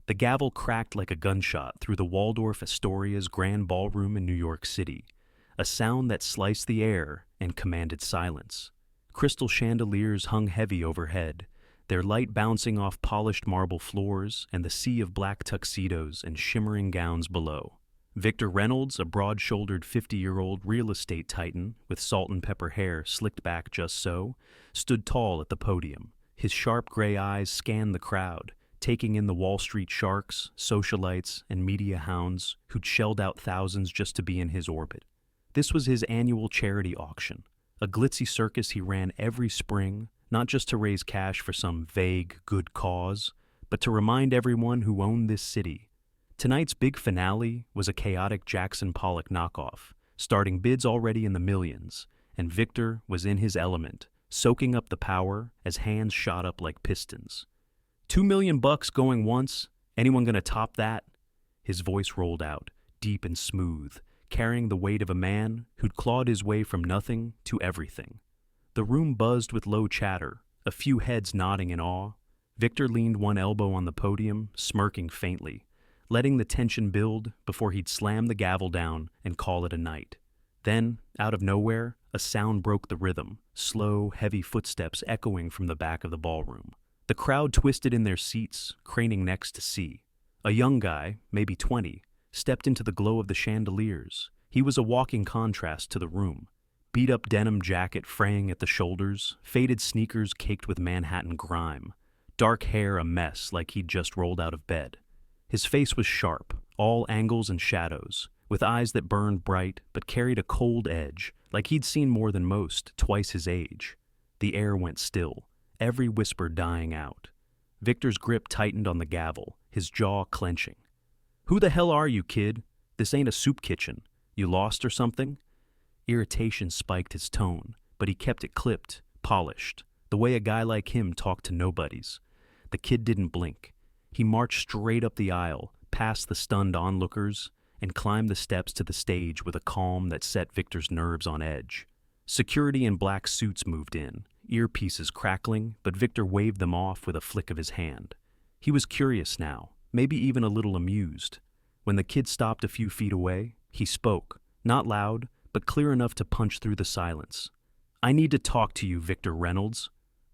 The gavel cracked like a gunshot through the Waldorf Astoria's grand ballroom in New York City, a sound that sliced the air and commanded silence. Crystal chandeliers hung heavy overhead, their light bouncing off polished marble floors and the sea of black tuxedos and shimmering gowns below. Victor Reynolds, a broad-shouldered 50-year-old real estate titan with salt and pepper hair slicked back just so, stood tall at the podium. His sharp gray eyes scanned the crowd, taking in the Wall Street sharks, socialites, and media hounds who'd shelled out thousands just to be in his orbit. This was his annual charity auction, a glitzy circus he ran every spring, not just to raise cash for some vague good cause, but to remind everyone who owned this city. Tonight's big finale was a chaotic Jackson Pollock knockoff, starting bids already in the millions, and Victor was in his element, soaking up the power as hands shot up like pistons. $2 million going once? Anyone gonna top that? His voice rolled out, deep and smooth, carrying the weight of a man who'd clawed his way from nothing to everything. The room buzzed with low chatter, a few heads nodding in awe. Victor leaned one elbow on the podium, smirking faintly, letting the tension build before he'd slam the gavel down and call it a night. Then, out of nowhere, a sound broke the rhythm, slow, heavy footsteps echoing from the back of the ballroom. The crowd twisted in their seats, craning necks to see. A young guy, maybe 20, stepped into the glow of the chandeliers. He was a walking contrast to the room. Beat-up denim jacket fraying at the shoulders, faded sneakers caked with Manhattan grime, dark hair a mess like he'd just rolled out of bed. His face was sharp, all angles and shadows, with eyes that burned bright but carried a cold edge, like he'd seen more than most, twice his age. The air went still, every whisper dying out. Victor's grip tightened on the gavel, his jaw clenching. "Who the hell are you, kid? This ain't a soup kitchen. You lost or something?" Irritation spiked his tone, but he kept it clipped, polished, the way a guy like him talked to nobodies. The kid didn't blink. He marched straight up the aisle, past the stunned onlookers, and climbed the steps to the stage with a calm that set Victor's nerves on edge. Security in black suits moved in, earpieces crackling, but Victor waved them off with a flick of his hand. He was curious now, maybe even a little amused. When the kid stopped a few feet away, he spoke, not loud, but clear enough to punch through the silence. "I need to talk to you, Victor Reynolds.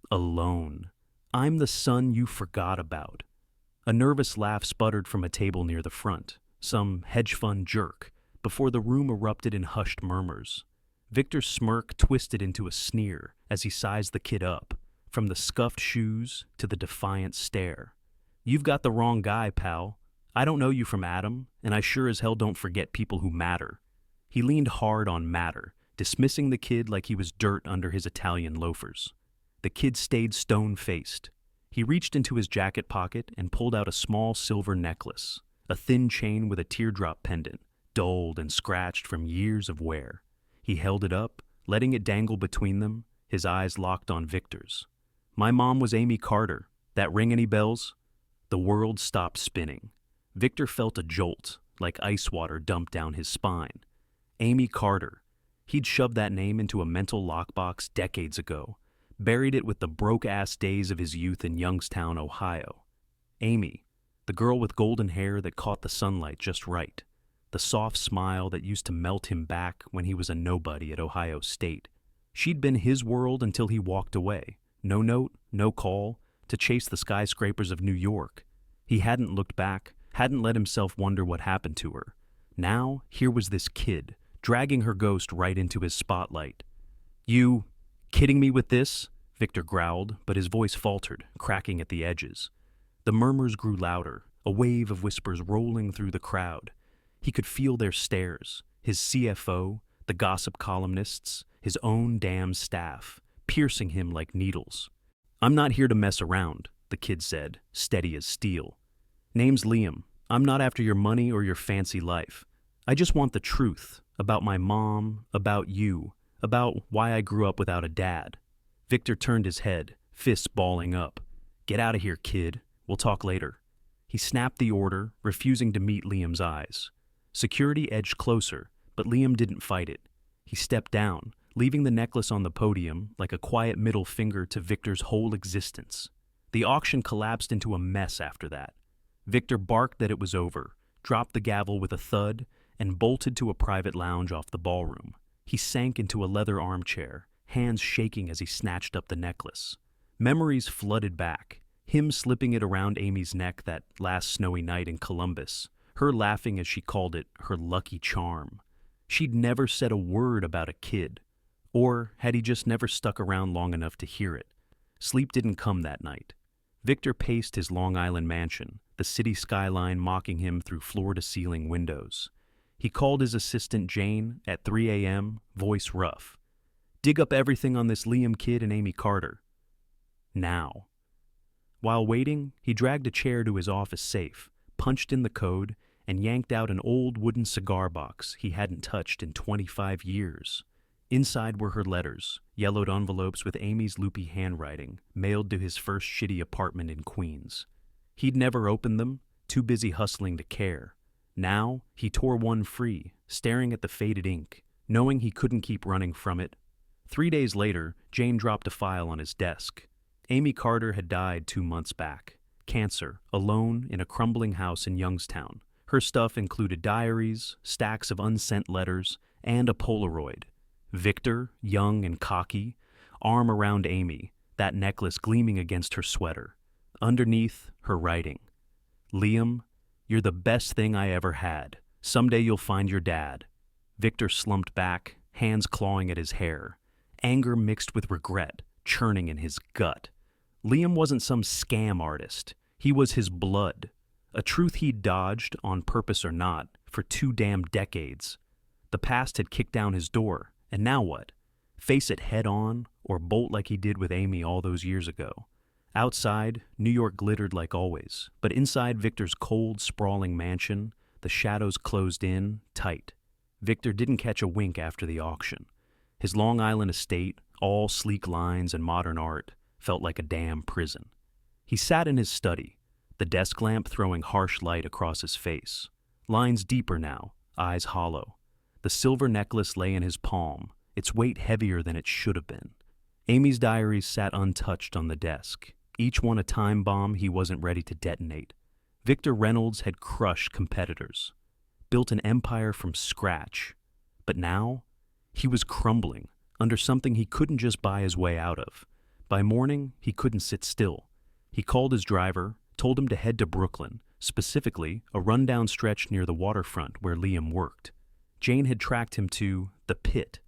Alone. I'm the son you forgot about." A nervous laugh sputtered from a table near the front, some hedge fund jerk, before the room erupted in hushed murmurs. Victor's smirk twisted into a sneer as he sized the kid up, from the scuffed shoes to the defiant stare. "You've got the wrong guy, pal. I don't know you from Adam, and I sure as hell don't forget people who matter." He leaned hard on matter, dismissing the kid like he was dirt under his Italian loafers. The kid stayed stone-faced. He reached into his jacket pocket and pulled out a small silver necklace, a thin chain with a teardrop pendant, dulled and scratched from years of wear. He held it up, letting it dangle between them, his eyes locked on Victor's. "My mom was Amy Carter. That ring any bells?" The world stopped spinning. Victor felt a jolt, like ice water dumped down his spine. Amy Carter. He'd shoved that name into a mental lockbox decades ago, buried it with the broke-ass days of his youth in Youngstown, Ohio. Amy, the girl with golden hair that caught the sunlight just right, the soft smile that used to melt him back when he was a nobody at Ohio State. She'd been his world until he walked away, no note, no call, to chase the skyscrapers of New York. He hadn't looked back, hadn't let himself wonder what happened to her. Now, here was this kid, dragging her ghost right into his spotlight. "You kidding me with this?" Victor growled, but his voice faltered, cracking at the edges. The murmurs grew louder, a wave of whispers rolling through the crowd. He could feel their stares, his CFO, the gossip columnists, his own damn staff, piercing him like needles. "I'm not here to mess around," the kid said, steady as steel. "Name's Liam. I'm not after your money or your fancy life. I just want the truth about my mom, about you, about why I grew up without a dad." Victor turned his head, fists balling up. "Get out of here, kid. We'll talk later." He snapped the order, refusing to meet Liam's eyes. Security edged closer, but Liam didn't fight it. He stepped down, leaving the necklace on the podium like a quiet middle finger to Victor's whole existence. The auction collapsed into a mess after that. Victor barked that it was over, dropped the gavel with a thud, and bolted to a private lounge off the ballroom. He sank into a leather armchair, hands shaking as he snatched up the necklace. Memories flooded back, him slipping it around Amy's neck that last snowy night in Columbus, her laughing as she called it her lucky charm. She'd never said a word about a kid. Or had he just never stuck around long enough to hear it? Sleep didn't come that night. Victor paced his Long Island mansion, the city skyline mocking him through floor-to-ceiling windows. He called his assistant Jane at 3 a.m., voice rough. "Dig up everything on this Liam kid and Amy Carter. Now." While waiting, he dragged a chair to his office safe, punched in the code, and yanked out an old wooden cigar box he hadn't touched in 25 years. Inside were her letters, yellowed envelopes with Amy's loopy handwriting, mailed to his first shitty apartment in Queens. He'd never opened them, too busy hustling to care. Now, he tore one free, staring at the faded ink, knowing he couldn't keep running from it. 3 days later, Jane dropped a file on his desk. Amy Carter had died 2 months back. Cancer, alone in a crumbling house in Youngstown. Her stuff included diaries, stacks of unsent letters, and a Polaroid. Victor, young and cocky, arm around Amy, that necklace gleaming against her sweater. Underneath, her writing. "Liam, you're the best thing I ever had. Someday you'll find your dad." Victor slumped back, hands clawing at his hair. Anger mixed with regret, churning in his gut. Liam wasn't some scam artist. He was his blood. A truth he'd dodged, on purpose or not, for 2 damn decades. The past had kicked down his door. And now what? Face it head on, or bolt like he did with Amy all those years ago? Outside, New York glittered like always, but inside Victor's cold, sprawling mansion, the shadows closed in, tight. Victor didn't catch a wink after the auction. His Long Island estate, all sleek lines and modern art, felt like a damn prison. He sat in his study, the desk lamp throwing harsh light across his face. Lines deeper now, eyes hollow. The silver necklace lay in his palm, its weight heavier than it should have been. Amy's diaries sat untouched on the desk, each one a time bomb he wasn't ready to detonate. Victor Reynolds had crushed competitors, built an empire from scratch. But now, he was crumbling under something he couldn't just buy his way out of. By morning, he couldn't sit still. He called his driver, told him to head to Brooklyn, specifically a rundown stretch near the waterfront where Liam worked. Jane had tracked him to The Pit,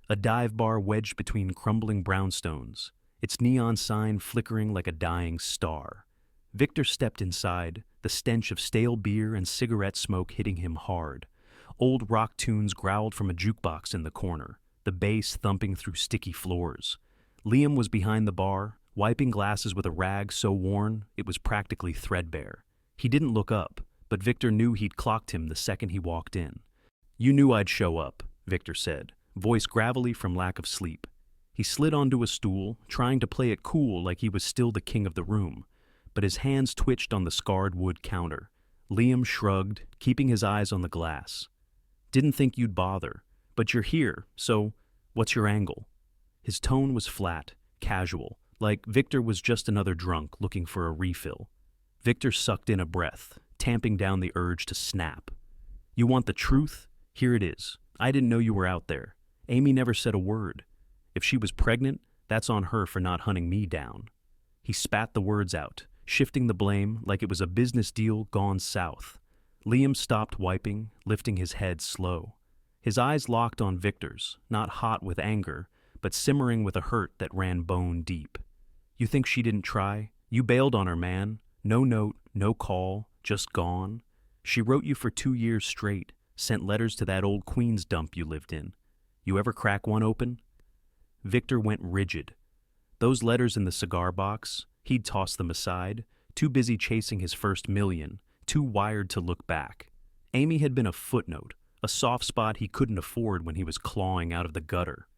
a dive bar wedged between crumbling brownstones, its neon sign flickering like a dying star. Victor stepped inside, the stench of stale beer and cigarette smoke hitting him hard. Old rock tunes growled from a jukebox in the corner, the bass thumping through sticky floors. Liam was behind the bar, wiping glasses with a rag so worn it was practically threadbare. He didn't look up, but Victor knew he'd clocked him the second he walked in. "You knew I'd show up," Victor said, voice gravelly from lack of sleep. He slid onto a stool, trying to play it cool like he was still the king of the room, but his hands twitched on the scarred wood counter. Liam shrugged, keeping his eyes on the glass. "Didn't think you'd bother, but you're here, so what's your angle?" His tone was flat, casual, like Victor was just another drunk looking for a refill. Victor sucked in a breath, tamping down the urge to snap. "You want the truth? Here it is. I didn't know you were out there. Amy never said a word. If she was pregnant, that's on her for not hunting me down." He spat the words out, shifting the blame like it was a business deal gone south. Liam stopped wiping, lifting his head slow. His eyes locked on Victor's, not hot with anger, but simmering with a hurt that ran bone deep. "You think she didn't try? You bailed on her, man. No note, no call, just gone. She wrote you for 2 years straight. Sent letters to that old Queens dump you lived in. You ever crack one open?" Victor went rigid. Those letters in the cigar box, he'd tossed them aside, too busy chasing his first million, too wired to look back. Amy had been a footnote, a soft spot he couldn't afford when he was clawing out of the gutter.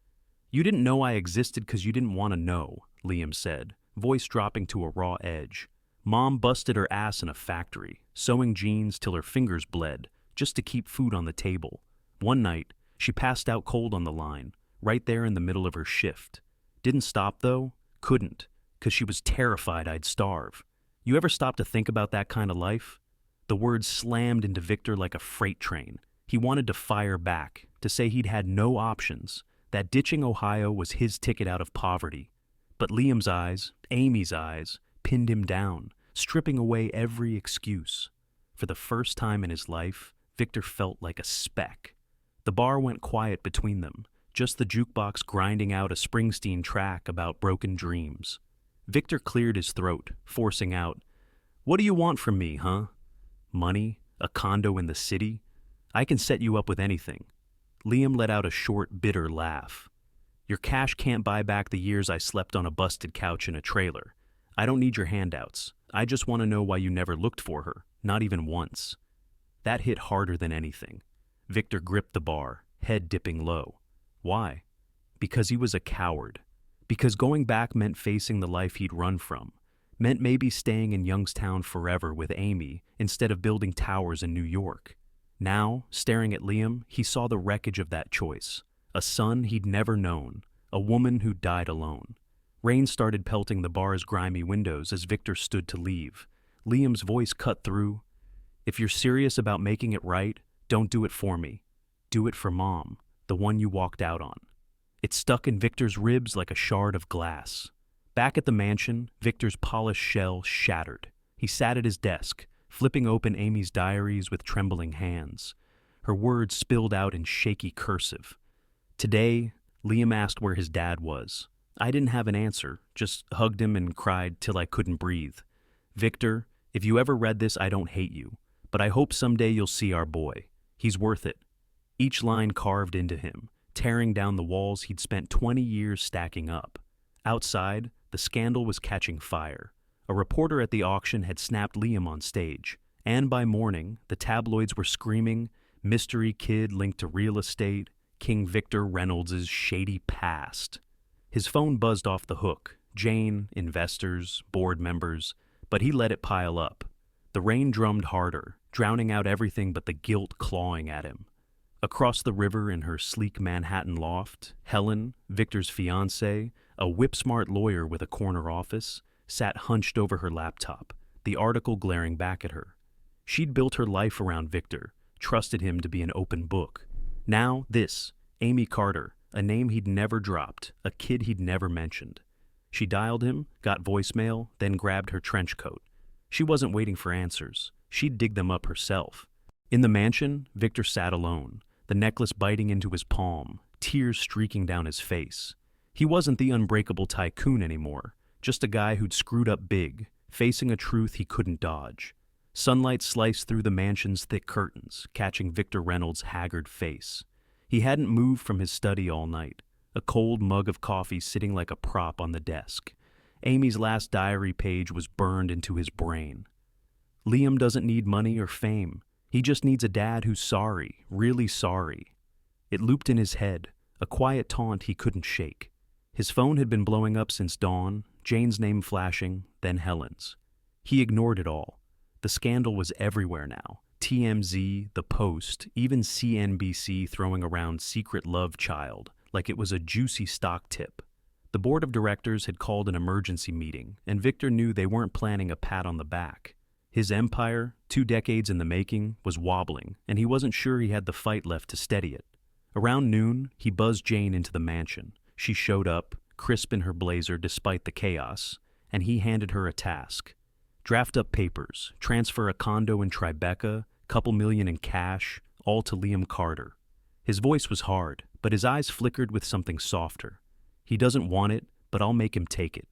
"You didn't know I existed because you didn't want to know," Liam said, voice dropping to a raw edge. "Mom busted her ass in a factory, sewing jeans till her fingers bled, just to keep food on the table. One night, she passed out cold on the line, right there in the middle of her shift. Didn't stop, though. Couldn't, because she was terrified I'd starve. You ever stop to think about that kind of life? The words slammed into Victor like a freight train. He wanted to fire back, to say he'd had no options, that ditching Ohio was his ticket out of poverty. But Liam's eyes, Amy's eyes, pinned him down, stripping away every excuse. For the first time in his life, Victor felt like a speck. The bar went quiet between them, just the jukebox grinding out a Springsteen track about broken dreams. Victor cleared his throat, forcing out, "What do you want from me, huh? Money? A condo in the city? I can set you up with anything." Liam let out a short, bitter laugh. "Your cash can't buy back the years I slept on a busted couch in a trailer. I don't need your handouts. I just want to know why you never looked for her, not even once." That hit harder than anything. Victor gripped the bar, head dipping low. Why? Because he was a coward. Because going back meant facing the life he'd run from. Meant maybe staying in Youngstown forever with Amy instead of building towers in New York. Now, staring at Liam, he saw the wreckage of that choice. A son he'd never known. A woman who died alone. Rain started pelting the bar's grimy windows as Victor stood to leave. Liam's voice cut through. "If you're serious about making it right, don't do it for me. Do it for Mom, the one you walked out on." It stuck in Victor's ribs like a shard of glass. Back at the mansion, Victor's polished shell shattered. He sat at his desk, flipping open Amy's diaries with trembling hands. Her words spilled out in shaky cursive. Today, Liam asked where his dad was. I didn't have an answer, just hugged him and cried till I couldn't breathe. "Victor, if you ever read this, I don't hate you, but I hope someday you'll see our boy. He's worth it." Each line carved into him, tearing down the walls he'd spent 20 years stacking up. Outside, the scandal was catching fire. A reporter at the auction had snapped Liam on stage, and by morning, the tabloids were screaming, "Mystery kid linked to real estate, King Victor Reynolds' shady past." His phone buzzed off the hook, Jane, investors, board members, but he let it pile up. The rain drummed harder, drowning out everything but the guilt clawing at him. Across the river in her sleek Manhattan loft, Helen, Victor's fiancée, a whip-smart lawyer with a corner office, sat hunched over her laptop, the article glaring back at her. She'd built her life around Victor, trusted him to be an open book. Now this, Amy Carter, a name he'd never dropped, a kid he'd never mentioned. She dialed him, got voicemail, then grabbed her trench coat. She wasn't waiting for answers. She'd dig them up herself. In the mansion, Victor sat alone, the necklace biting into his palm, tears streaking down his face. He wasn't the unbreakable tycoon anymore, just a guy who'd screwed up big, facing a truth he couldn't dodge. Sunlight sliced through the mansion's thick curtains, catching Victor Reynolds' haggard face. He hadn't moved from his study all night, a cold mug of coffee sitting like a prop on the desk. Amy's last diary page was burned into his brain. Liam doesn't need money or fame. He just needs a dad who's sorry, really sorry. It looped in his head, a quiet taunt he couldn't shake. His phone had been blowing up since dawn, Jane's name flashing, then Helen's. He ignored it all. The scandal was everywhere now. TMZ, The Post, even CNBC throwing around secret love child, like it was a juicy stock tip. The board of directors had called an emergency meeting, and Victor knew they weren't planning a pat on the back. His empire, 2 decades in the making, was wobbling, and he wasn't sure he had the fight left to steady it. Around noon, he buzzed Jane into the mansion. She showed up, crisp in her blazer despite the chaos, and he handed her a task. Draft up papers, transfer a condo in Tribeca, couple million in cash, all to Liam Carter. His voice was hard, but his eyes flickered with something softer. "He doesn't want it, but I'll make him take it."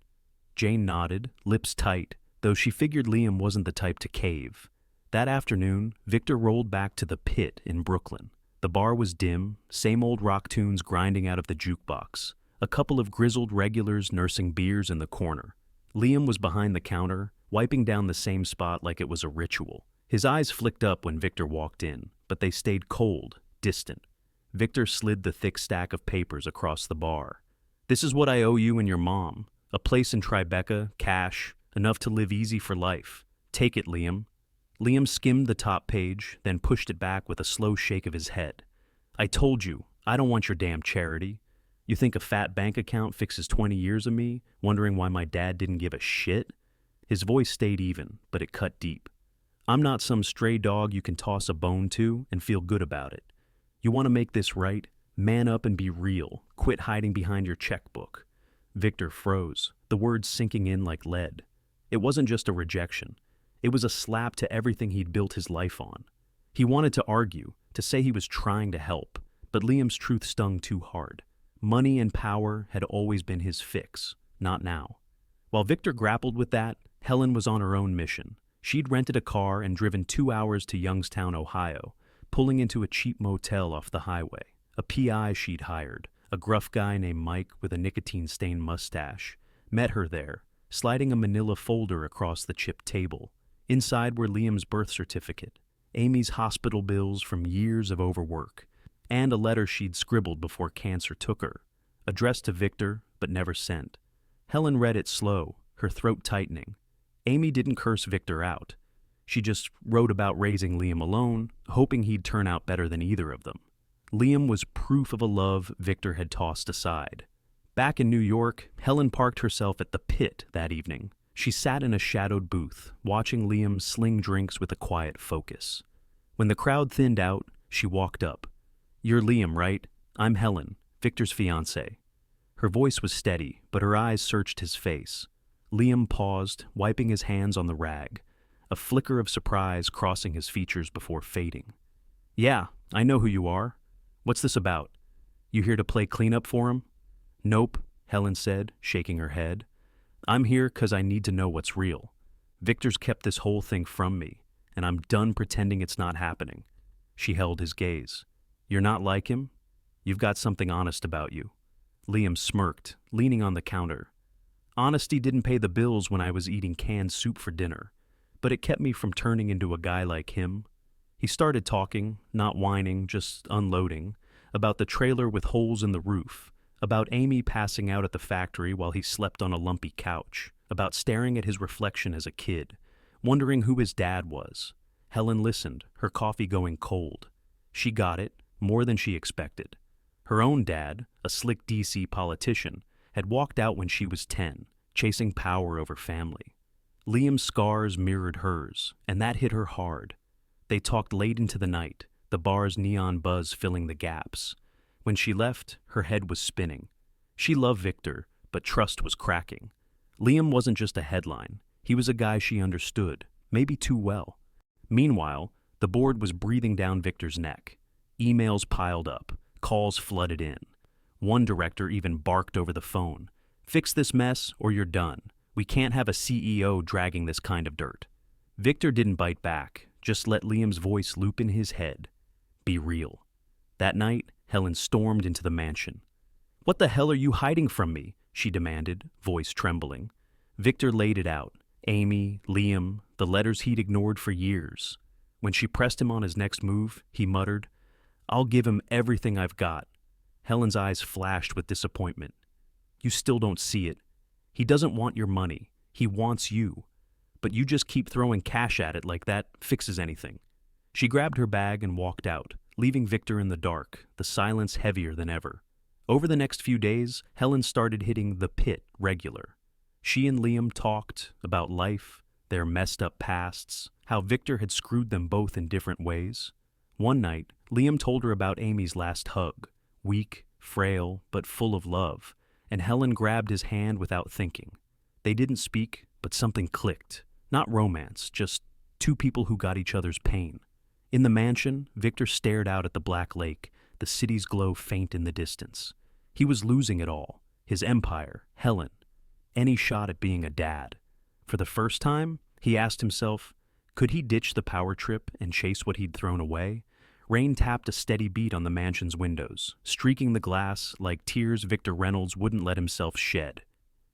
Jane nodded, lips tight, though she figured Liam wasn't the type to cave. That afternoon, Victor rolled back to the Pit in Brooklyn. The bar was dim, same old rock tunes grinding out of the jukebox, a couple of grizzled regulars nursing beers in the corner. Liam was behind the counter, wiping down the same spot like it was a ritual. His eyes flicked up when Victor walked in, but they stayed cold, distant. Victor slid the thick stack of papers across the bar. "This is what I owe you and your mom. A place in Tribeca, cash, enough to live easy for life. Take it, Liam." Liam skimmed the top page, then pushed it back with a slow shake of his head. "I told you, I don't want your damn charity. You think a fat bank account fixes 20 years of me, wondering why my dad didn't give a shit?" His voice stayed even, but it cut deep. I'm not some stray dog you can toss a bone to and feel good about it. You want to make this right? Man up and be real. Quit hiding behind your checkbook." Victor froze, the words sinking in like lead. It wasn't just a rejection. It was a slap to everything he'd built his life on. He wanted to argue, to say he was trying to help, but Liam's truth stung too hard. Money and power had always been his fix, not now. While Victor grappled with that, Helen was on her own mission. She'd rented a car and driven 2 hours to Youngstown, Ohio, pulling into a cheap motel off the highway. A PI she'd hired, a gruff guy named Mike with a nicotine-stained mustache, met her there, sliding a manila folder across the chipped table. Inside were Liam's birth certificate, Amy's hospital bills from years of overwork, and a letter she'd scribbled before cancer took her, addressed to Victor but never sent. Helen read it slow, her throat tightening. Amy didn't curse Victor out. She just wrote about raising Liam alone, hoping he'd turn out better than either of them. Liam was proof of a love Victor had tossed aside. Back in New York, Helen parked herself at the Pit that evening. She sat in a shadowed booth, watching Liam sling drinks with a quiet focus. When the crowd thinned out, she walked up. "You're Liam, right? I'm Helen, Victor's fiancée." Her voice was steady, but her eyes searched his face. Liam paused, wiping his hands on the rag, a flicker of surprise crossing his features before fading. "Yeah, I know who you are. What's this about? You here to play cleanup for him?" "Nope," Helen said, shaking her head. "I'm here 'cause I need to know what's real. Victor's kept this whole thing from me, and I'm done pretending it's not happening." She held his gaze. "You're not like him? You've got something honest about you." Liam smirked, leaning on the counter. "Honesty didn't pay the bills when I was eating canned soup for dinner, but it kept me from turning into a guy like him." He started talking, not whining, just unloading, about the trailer with holes in the roof, about Amy passing out at the factory while he slept on a lumpy couch, about staring at his reflection as a kid, wondering who his dad was. Helen listened, her coffee going cold. She got it, more than she expected. Her own dad, a slick DC politician, had walked out when she was 10, chasing power over family. Liam's scars mirrored hers, and that hit her hard. They talked late into the night, the bar's neon buzz filling the gaps. When she left, her head was spinning. She loved Victor, but trust was cracking. Liam wasn't just a headline. He was a guy she understood, maybe too well. Meanwhile, the board was breathing down Victor's neck. Emails piled up, calls flooded in. One director even barked over the phone, "Fix this mess or you're done. We can't have a CEO dragging this kind of dirt." Victor didn't bite back, just let Liam's voice loop in his head. "Be real." That night, Helen stormed into the mansion. "What the hell are you hiding from me?" she demanded, voice trembling. Victor laid it out. Amy, Liam, the letters he'd ignored for years. When she pressed him on his next move, he muttered, "I'll give him everything I've got." Helen's eyes flashed with disappointment. "You still don't see it. He doesn't want your money. He wants you. But you just keep throwing cash at it like that fixes anything." She grabbed her bag and walked out, leaving Victor in the dark, the silence heavier than ever. Over the next few days, Helen started hitting the Pit regular. She and Liam talked about life, their messed up pasts, how Victor had screwed them both in different ways. One night, Liam told her about Amy's last hug, weak, frail, but full of love, and Helen grabbed his hand without thinking. They didn't speak, but something clicked. Not romance, just two people who got each other's pain. In the mansion, Victor stared out at the black lake, the city's glow faint in the distance. He was losing it all, his empire, Helen, any shot at being a dad. For the first time, he asked himself, could he ditch the power trip and chase what he'd thrown away? Rain tapped a steady beat on the mansion's windows, streaking the glass like tears Victor Reynolds wouldn't let himself shed.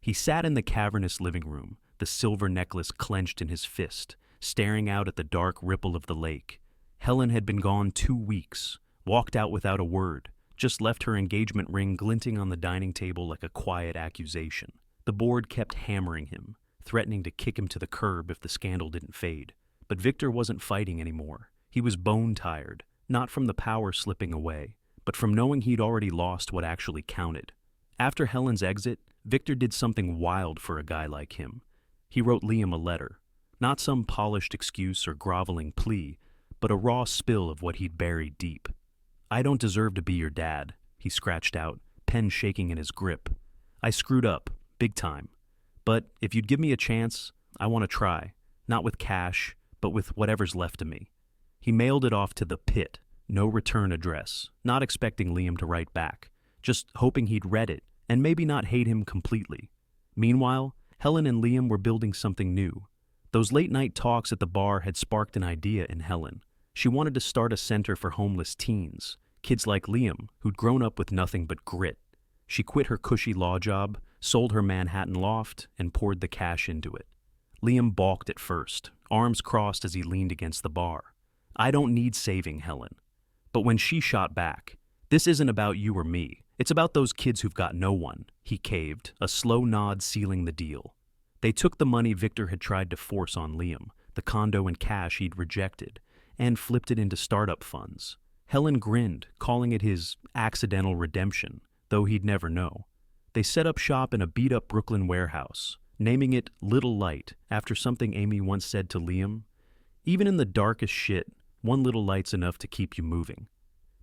He sat in the cavernous living room, the silver necklace clenched in his fist, staring out at the dark ripple of the lake. Helen had been gone 2 weeks, walked out without a word, just left her engagement ring glinting on the dining table like a quiet accusation. The board kept hammering him, threatening to kick him to the curb if the scandal didn't fade. But Victor wasn't fighting anymore. He was bone-tired, not from the power slipping away, but from knowing he'd already lost what actually counted. After Helen's exit, Victor did something wild for a guy like him. He wrote Liam a letter. Not some polished excuse or groveling plea, but a raw spill of what he'd buried deep. "I don't deserve to be your dad," he scratched out, pen shaking in his grip. "I screwed up, big time. But if you'd give me a chance, I want to try, not with cash, but with whatever's left of me." He mailed it off to the Pit, no return address, not expecting Liam to write back, just hoping he'd read it and maybe not hate him completely. Meanwhile, Helen and Liam were building something new. Those late-night talks at the bar had sparked an idea in Helen. She wanted to start a center for homeless teens, kids like Liam, who'd grown up with nothing but grit. She quit her cushy law job, sold her Manhattan loft, and poured the cash into it. Liam balked at first, arms crossed as he leaned against the bar. "I don't need saving, Helen." But when she shot back, "This isn't about you or me. It's about those kids who've got no one," he caved, a slow nod sealing the deal. They took the money Victor had tried to force on Liam, the condo and cash he'd rejected, and flipped it into startup funds. Helen grinned, calling it his accidental redemption, though he'd never know. They set up shop in a beat-up Brooklyn warehouse, naming it Little Light after something Amy once said to Liam. "Even in the darkest shit, one little light's enough to keep you moving."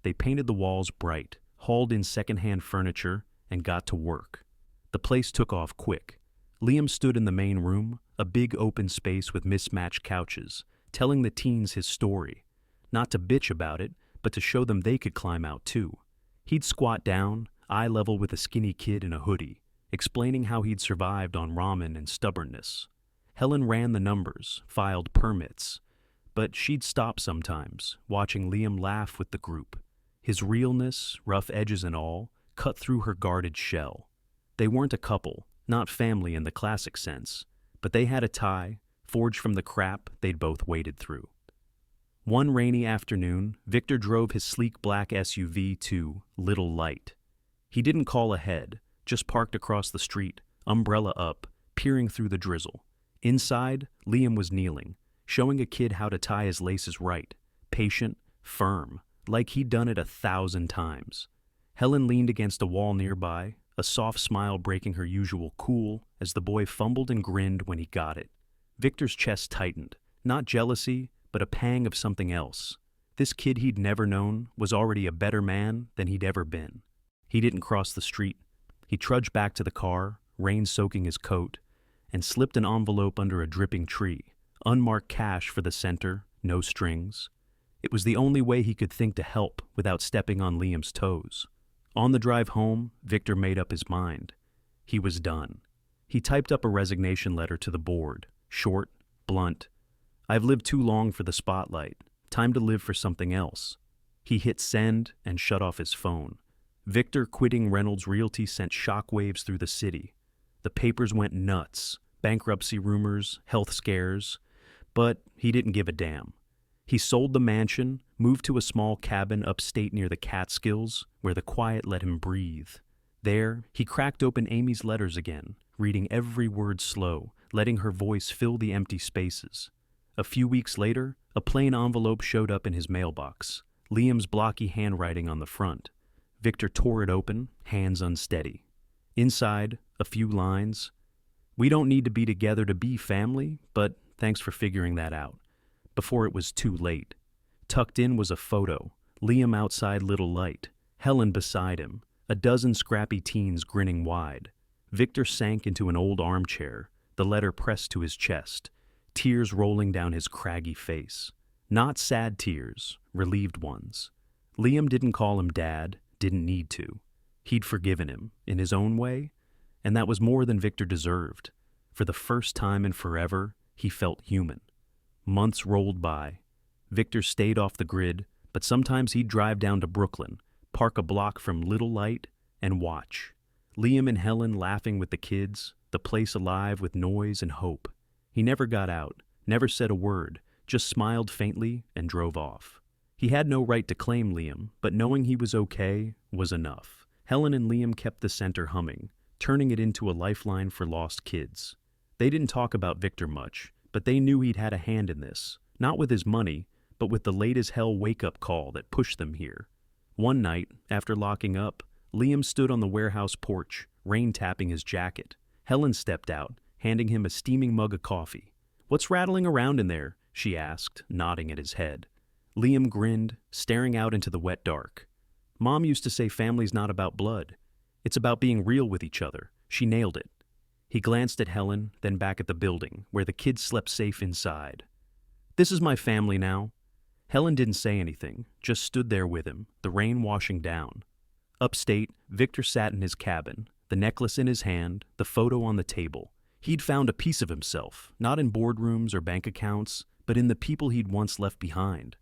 They painted the walls bright, hauled in secondhand furniture, and got to work. The place took off quick. Liam stood in the main room, a big open space with mismatched couches, telling the teens his story. Not to bitch about it, but to show them they could climb out too. He'd squat down, eye level with a skinny kid in a hoodie, explaining how he'd survived on ramen and stubbornness. Helen ran the numbers, filed permits, but she'd stop sometimes, watching Liam laugh with the group. His realness, rough edges and all, cut through her guarded shell. They weren't a couple, not family in the classic sense, but they had a tie, forged from the crap they'd both waded through. One rainy afternoon, Victor drove his sleek black SUV to Little Light. He didn't call ahead, just parked across the street, umbrella up, peering through the drizzle. Inside, Liam was kneeling, showing a kid how to tie his laces right, patient, firm, like he'd done it 1,000 times. Helen leaned against a wall nearby, a soft smile breaking her usual cool as the boy fumbled and grinned when he got it. Victor's chest tightened, not jealousy, but a pang of something else. This kid he'd never known was already a better man than he'd ever been. He didn't cross the street. He trudged back to the car, rain soaking his coat, and slipped an envelope under a dripping tree. Unmarked cash for the center, no strings. It was the only way he could think to help without stepping on Liam's toes. On the drive home, Victor made up his mind. He was done. He typed up a resignation letter to the board, short, blunt. "I've lived too long for the spotlight. Time to live for something else." He hit send and shut off his phone. Victor quitting Reynolds Realty sent shockwaves through the city. The papers went nuts, bankruptcy rumors, health scares, but he didn't give a damn. He sold the mansion, moved to a small cabin upstate near the Catskills, where the quiet let him breathe. There, he cracked open Amy's letters again, reading every word slow, letting her voice fill the empty spaces. A few weeks later, a plain envelope showed up in his mailbox, Liam's blocky handwriting on the front. Victor tore it open, hands unsteady. Inside, a few lines. "We don't need to be together to be family, but thanks for figuring that out," before it was too late. Tucked in was a photo, Liam outside Little Light, Helen beside him, a dozen scrappy teens grinning wide. Victor sank into an old armchair, the letter pressed to his chest, tears rolling down his craggy face. Not sad tears, relieved ones. Liam didn't call him dad, didn't need to. He'd forgiven him, in his own way, and that was more than Victor deserved. For the first time in forever, he felt human. Months rolled by. Victor stayed off the grid, but sometimes he'd drive down to Brooklyn, park a block from Little Light, and watch. Liam and Helen laughing with the kids, the place alive with noise and hope. He never got out, never said a word, just smiled faintly and drove off. He had no right to claim Liam, but knowing he was okay was enough. Helen and Liam kept the center humming, turning it into a lifeline for lost kids. They didn't talk about Victor much, but they knew he'd had a hand in this, not with his money, but with the late-as-hell wake-up call that pushed them here. One night, after locking up, Liam stood on the warehouse porch, rain tapping his jacket. Helen stepped out, handing him a steaming mug of coffee. "What's rattling around in there?" she asked, nodding at his head. Liam grinned, staring out into the wet dark. "Mom used to say family's not about blood. It's about being real with each other. She nailed it." He glanced at Helen, then back at the building, where the kids slept safe inside. "This is my family now." Helen didn't say anything, just stood there with him, the rain washing down. Upstate, Victor sat in his cabin, the necklace in his hand, the photo on the table. He'd found a piece of himself, not in boardrooms or bank accounts, but in the people he'd once left behind.